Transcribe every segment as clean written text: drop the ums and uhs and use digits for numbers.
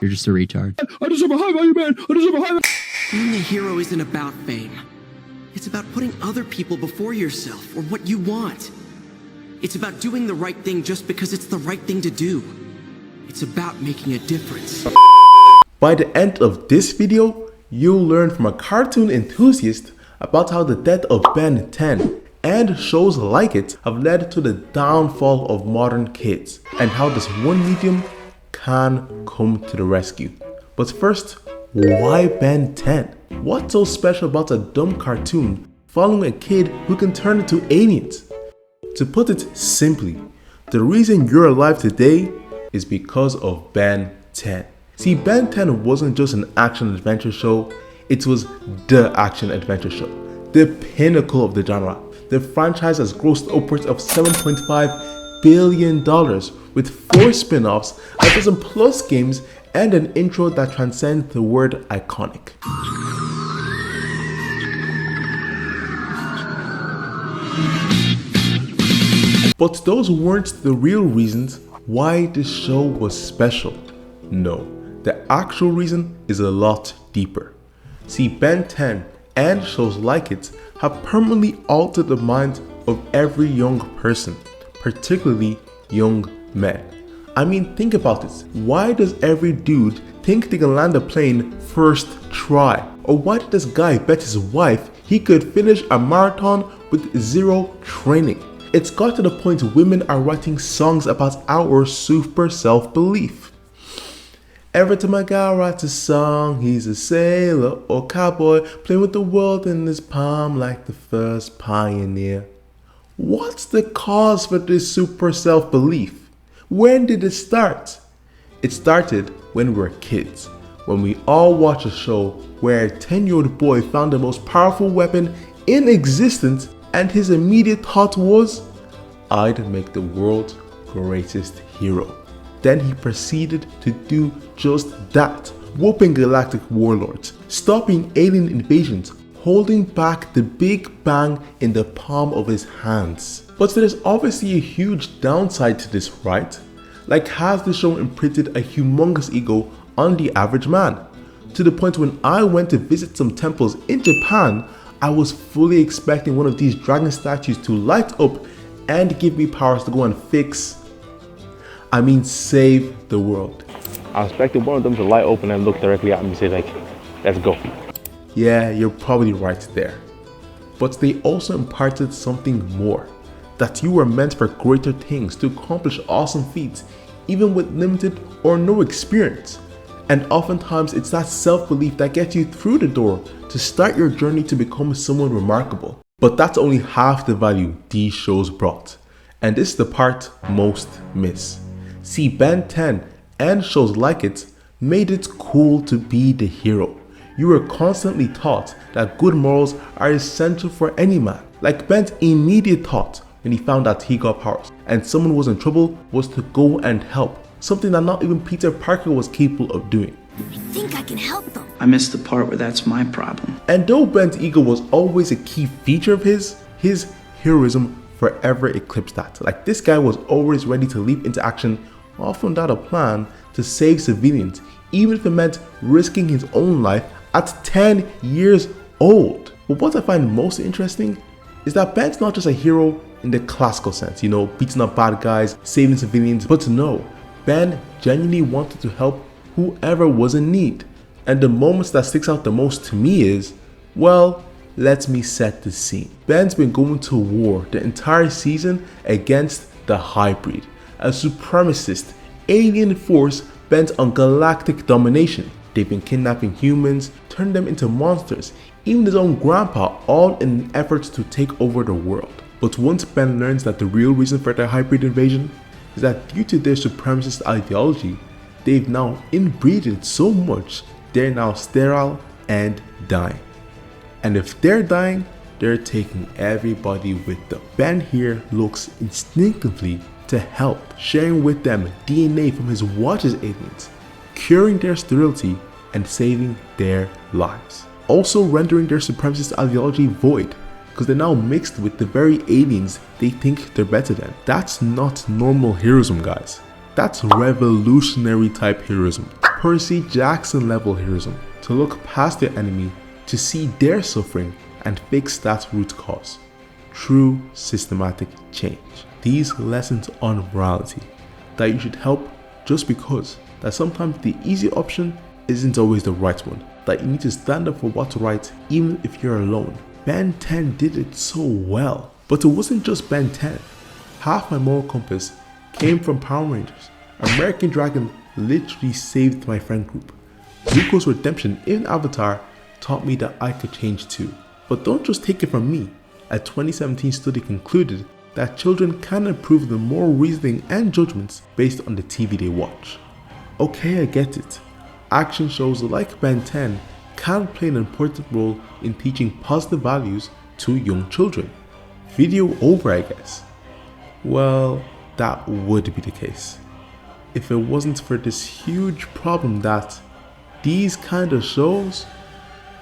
You're just a retard. I deserve a high value man. I deserve a high value. Being a hero isn't about fame. It's about putting other people before yourself or what you want. It's about doing the right thing just because it's the right thing to do. It's about making a difference. By the end of this video, you'll learn from a cartoon enthusiast about how the death of Ben 10 and shows like it have led to the downfall of modern kids, and how this one medium can come to the rescue. But first, why Ben 10? What's so special about a dumb cartoon following a kid who can turn into aliens? To put it simply, the reason you're alive today is because of Ben 10. See, Ben 10 wasn't just an action adventure show, it was the action adventure show, the pinnacle of the genre. The franchise has grossed upwards of $7.5 billion with 4 spin-offs, a dozen plus games, and an intro that transcends the word iconic. But those weren't the real reasons why this show was special. No, the actual reason is a lot deeper. See, Ben 10 and shows like it have permanently altered the mind of every young person, particularly young men. I mean, think about it. Why does every dude think they can land a plane first try? Or why did this guy bet his wife he could finish a marathon with 0 training? It's got to the point women are writing songs about our super self-belief. Every time a guy writes a song, he's a sailor or cowboy, playing with the world in his palm like the first pioneer. What's the cause for this super self-belief? When did it start? It started when we were kids, when we all watched a show where a 10-year-old boy found the most powerful weapon in existence, and his immediate thought was, I'd make the world's greatest hero. Then he proceeded to do just that, whooping galactic warlords, stopping alien invasions, holding back the Big Bang in the palm of his hands. But there's obviously a huge downside to this, right? Like, has the show imprinted a humongous ego on the average man? To the point when I went to visit some temples in Japan, I was fully expecting one of these dragon statues to light up and give me powers to go and save the world. I expected one of them to light open and look directly at me and say like, let's go. Yeah, you're probably right there. But they also imparted something more. That you were meant for greater things, to accomplish awesome feats, even with limited or no experience. And oftentimes it's that self-belief that gets you through the door to start your journey to become someone remarkable. But that's only half the value these shows brought. And this is the part most miss. See, Ben 10 and shows like it made it cool to be the hero. You were constantly taught that good morals are essential for any man. Like Ben's immediate thought when he found out he got powers and someone was in trouble was to go and help. Something that not even Peter Parker was capable of doing. I think I can help them. I missed the part where that's my problem. And though Ben's ego was always a key feature of his heroism forever eclipsed that. Like, this guy was always ready to leap into action, often without a plan, to save civilians, even if it meant risking his own life at 10 years old. But what I find most interesting is that Ben's not just a hero in the classical sense, you know, beating up bad guys, saving civilians, but no, Ben genuinely wanted to help whoever was in need. And the moments that sticks out the most to me is, well, let me set the scene. Ben's been going to war the entire season against the Hybrid, a supremacist alien force bent on galactic domination. They've been kidnapping humans, turning them into monsters, even his own grandpa, all in an effort to take over the world. But once Ben learns that the real reason for their Hybrid invasion is that due to their supremacist ideology, they've now inbreeded so much they're now sterile and dying. And if they're dying, they're taking everybody with them. Ben here looks instinctively to help, sharing with them DNA from his watch's aliens, curing their sterility and saving their lives. Also rendering their supremacist ideology void, because they're now mixed with the very aliens they think they're better than. That's not normal heroism, guys. That's revolutionary type heroism. Percy Jackson level heroism, to look past their enemy, to see their suffering and fix that root cause. True systematic change. These lessons on morality, that you should help just because, that sometimes the easy option isn't always the right one, that you need to stand up for what's right even if you're alone. Ben 10 did it so well, but it wasn't just Ben 10. Half my moral compass came from Power Rangers. American Dragon literally saved my friend group. Zuko's redemption in Avatar taught me that I could change too. But don't just take it from me. A 2017 study concluded that children can improve the moral reasoning and judgments based on the TV they watch. Okay, I get it. Action shows like Ben 10 can play an important role in teaching positive values to young children. Video over, I guess. Well, that would be the case if it wasn't for this huge problem that these kind of shows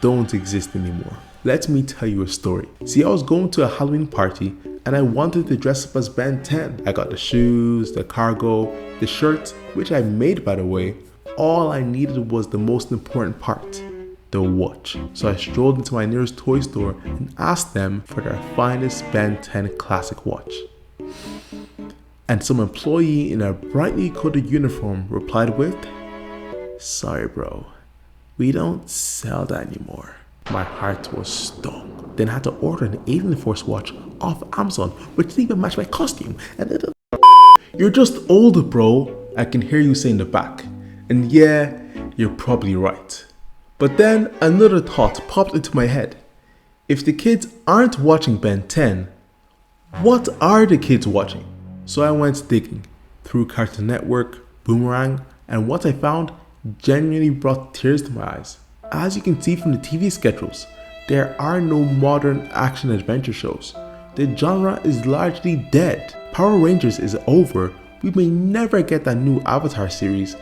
don't exist anymore. Let me tell you a story. See, I was going to a Halloween party and I wanted to dress up as Ben 10. I got the shoes, the cargo, the shirt, which I made by the way. All I needed was the most important part, the watch. So I strolled into my nearest toy store and asked them for their finest Ben 10 classic watch. And some employee in a brightly colored uniform replied with, "Sorry bro, we don't sell that anymore." My heart was stung. Then I had to order an Alien Force watch off Amazon, which didn't even match my costume. And then, "You're just old bro," I can hear you say in the back. And yeah, you're probably right. But then another thought popped into my head. If the kids aren't watching Ben 10, what are the kids watching? So I went digging through Cartoon Network, Boomerang, and what I found genuinely brought tears to my eyes. As you can see from the TV schedules, there are no modern action adventure shows. The genre is largely dead. Power Rangers is over. We may never get that new Avatar series,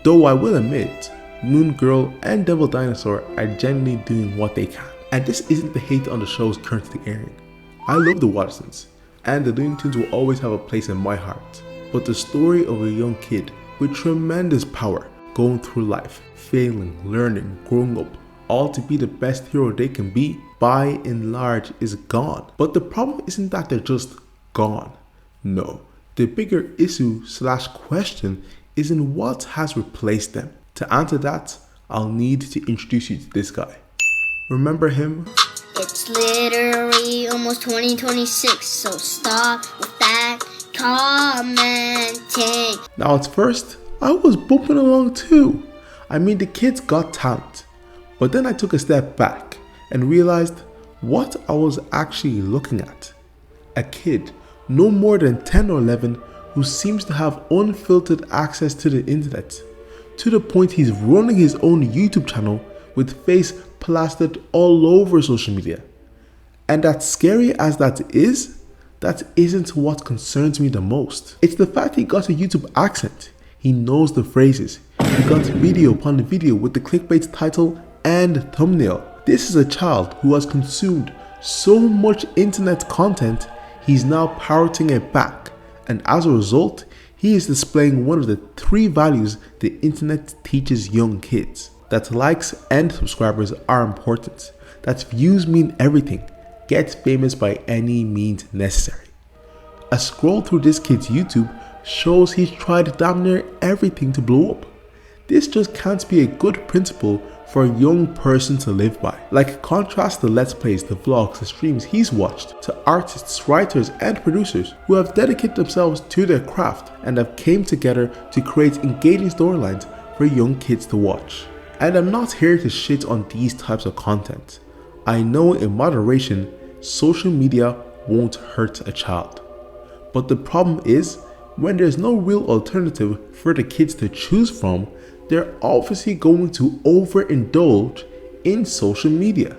though I will admit, Moon Girl and Devil Dinosaur are genuinely doing what they can. And this isn't the hate on the shows currently airing. I love the Watersons, and the Looney Tunes will always have a place in my heart. But the story of a young kid with tremendous power, going through life, failing, learning, growing up, all to be the best hero they can be, by and large is gone. But the problem isn't that they're just gone. No, the bigger issue/question is in what has replaced them. To answer that, I'll need to introduce you to this guy. Remember him? It's literally almost 2026, so stop with that commenting. Now at first, I was bumping along too. I mean, the kids got talent. But then I took a step back and realized what I was actually looking at. A kid, no more than 10 or 11, who seems to have unfiltered access to the internet, to the point he's running his own YouTube channel with face plastered all over social media. And as scary as that isn't what concerns me the most. It's the fact he got a YouTube accent. He knows the phrases. He got video upon video with the clickbait title and thumbnail. This is a child who has consumed so much internet content, he's now parroting it back. And as a result, he is displaying one of the 3 values the internet teaches young kids. That likes and subscribers are important. That views mean everything. Get famous by any means necessary. A scroll through this kid's YouTube shows he's tried damn near everything to blow up. This just can't be a good principle for a young person to live by. Like, contrast the Let's Plays, the vlogs, the streams he's watched to artists, writers and producers who have dedicated themselves to their craft and have came together to create engaging storylines for young kids to watch. And I'm not here to shit on these types of content. I know in moderation, social media won't hurt a child. But the problem is, when there's no real alternative for the kids to choose from, they're obviously going to overindulge in social media.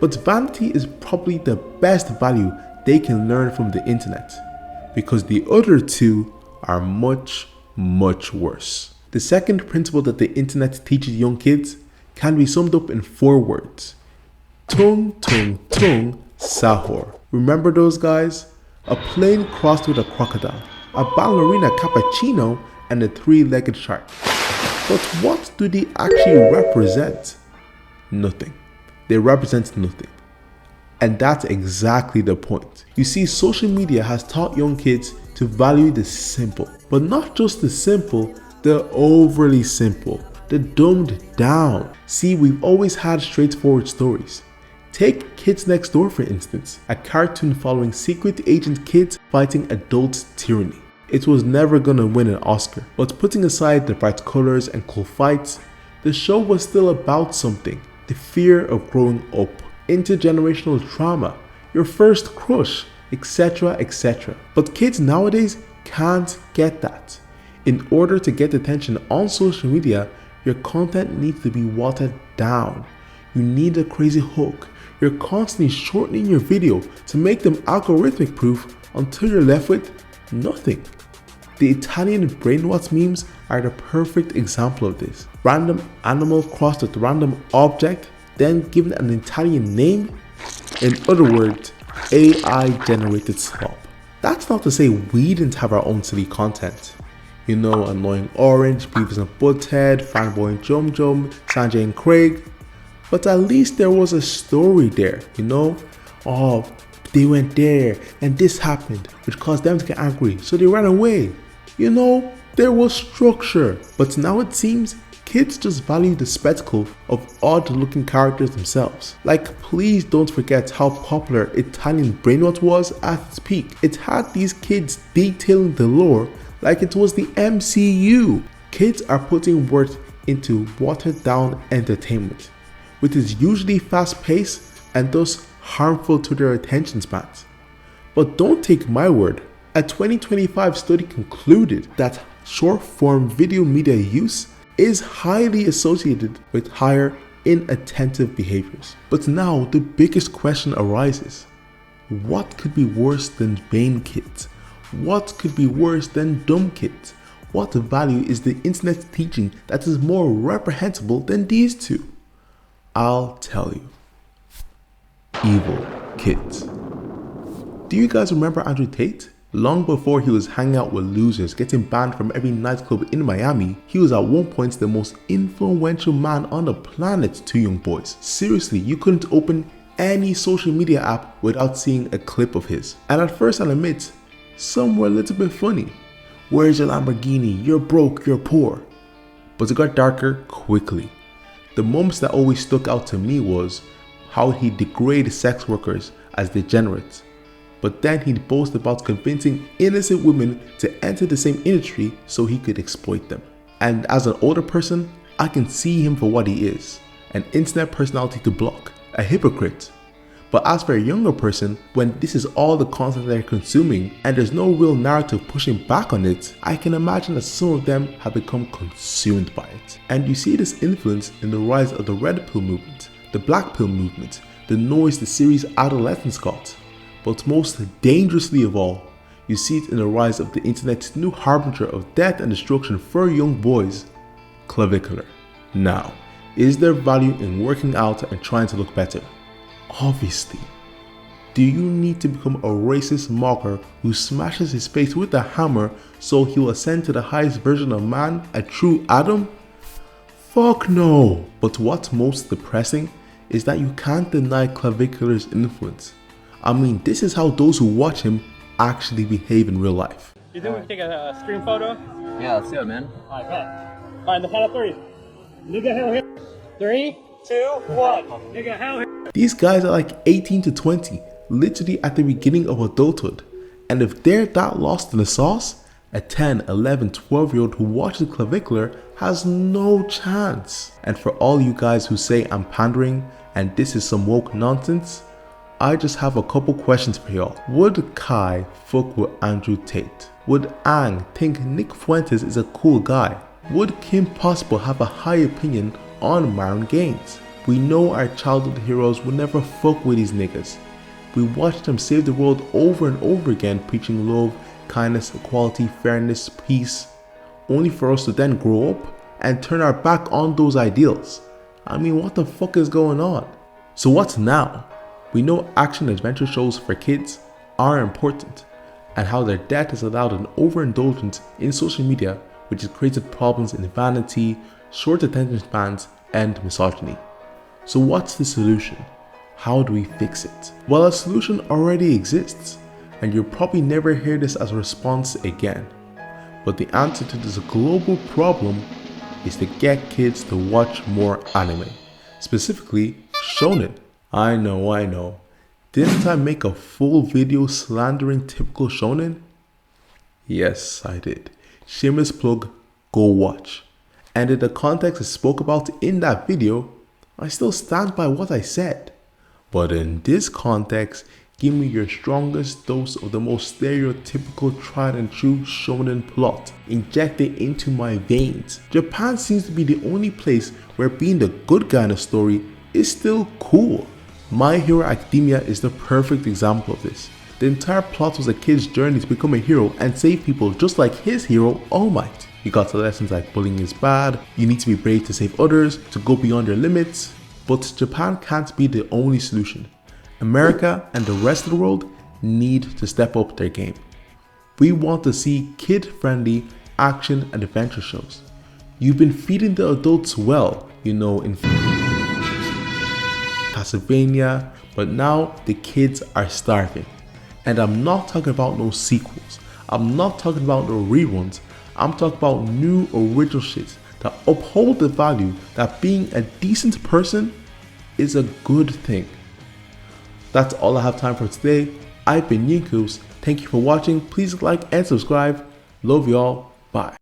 But vanity is probably the best value they can learn from the internet, because the other 2 are much, much worse. The second principle that the internet teaches young kids can be summed up in 4 words. Tung tung tung sahur. Remember those guys? A plane crossed with a crocodile, a ballerina cappuccino, and a 3-legged shark. But what do they actually represent? Nothing. They represent nothing. And that's exactly the point. You see, social media has taught young kids to value the simple. But not just the simple, the overly simple, the dumbed down. See, we've always had straightforward stories. Take Kids Next Door for instance, a cartoon following secret agent kids fighting adult tyranny. It was never gonna win an Oscar, but putting aside the bright colors and cool fights, the show was still about something. The fear of growing up, intergenerational trauma, your first crush, etc, etc. But kids nowadays can't get that. In order to get attention on social media, your content needs to be watered down. You need a crazy hook. You're constantly shortening your video to make them algorithmic proof until you're left with nothing. The Italian brainwash memes are the perfect example of this. Random animal crossed with random object, then given an Italian name. In other words, AI generated slop. That's not to say we didn't have our own silly content. You know, Annoying Orange, Beavis and Butthead, Fanboy and Jum Jum, Sanjay and Craig. But at least there was a story there, you know? Oh, they went there and this happened, which caused them to get angry, so they ran away. You know, there was structure. But now it seems kids just value the spectacle of odd looking characters themselves. Like, please don't forget how popular Italian brainwash was at its peak. It had these kids detailing the lore like it was the MCU. Kids are putting work into watered down entertainment, which is usually fast paced and thus harmful to their attention spans. But don't take my word. A 2025 study concluded that short form video media use is highly associated with higher inattentive behaviors. But now the biggest question arises. What could be worse than vain kids? What could be worse than dumb kids? What value is the internet teaching that is more reprehensible than these two? I'll tell you. Evil kids. Do you guys remember Andrew Tate? Long before he was hanging out with losers, getting banned from every nightclub in Miami, he was at one point the most influential man on the planet to young boys. Seriously, you couldn't open any social media app without seeing a clip of his. And at first I'll admit, some were a little bit funny. Where's your Lamborghini? You're broke, you're poor. But it got darker quickly. The moments that always stuck out to me was how he degraded sex workers as degenerates. But then he'd boast about convincing innocent women to enter the same industry so he could exploit them. And as an older person, I can see him for what he is, an internet personality to block, a hypocrite. But as for a younger person, when this is all the content they're consuming and there's no real narrative pushing back on it, I can imagine that some of them have become consumed by it. And you see this influence in the rise of the red pill movement, the black pill movement, the noise the series adolescence got. But most dangerously of all, you see it in the rise of the internet's new harbinger of death and destruction for young boys, clavicular. Now, is there value in working out and trying to look better? Obviously. Do you need to become a racist mocker who smashes his face with a hammer so he'll ascend to the highest version of man, a true Adam? Fuck no! But what's most depressing is that you can't deny clavicular's influence. I mean, this is how those who watch him actually behave in real life. You think we can take a screen photo? Yeah, let's do it, man. Alright, bet. Alright, the count of three. Nigga, hell here. 3, 2, 1. Nigga, hell here. These guys are like 18 to 20, literally at the beginning of adulthood. And if they're that lost in the sauce, a 10, 11, 12-year-old who watches clavicular has no chance. And for all you guys who say I'm pandering and this is some woke nonsense, I just have a couple questions for y'all. Would Kai fuck with Andrew Tate? Would Ang think Nick Fuentes is a cool guy? Would Kim Possible have a high opinion on Marlon Gaines? We know our childhood heroes would never fuck with these niggas. We watched them save the world over and over again, preaching love, kindness, equality, fairness, peace, only for us to then grow up and turn our back on those ideals. I mean, what the fuck is going on? So what's now? We know action adventure shows for kids are important, and how their death has allowed an overindulgence in social media which has created problems in vanity, short attention spans, and misogyny. So what's the solution? How do we fix it? Well, a solution already exists, and you'll probably never hear this as a response again. But the answer to this global problem is to get kids to watch more anime, specifically shonen. I know. Didn't I make a full video slandering typical shonen? Yes, I did. Shameless plug, go watch. And in the context I spoke about in that video, I still stand by what I said. But in this context, give me your strongest dose of the most stereotypical tried and true shonen plot. Inject it into my veins. Japan seems to be the only place where being the good guy in a story is still cool. My Hero Academia is the perfect example of this. The entire plot was a kid's journey to become a hero and save people just like his hero, All Might. You got the lessons like bullying is bad, you need to be brave to save others, to go beyond your limits. But Japan can't be the only solution. America and the rest of the world need to step up their game. We want to see kid-friendly action and adventure shows. You've been feeding the adults well, in Castlevania, but now the kids are starving. And I'm not talking about no sequels. I'm not talking about no reruns. I'm talking about new original shit that uphold the value that being a decent person is a good thing. That's all I have time for today. I've been Yinkus. Thank you for watching. Please like and subscribe. Love y'all. Bye.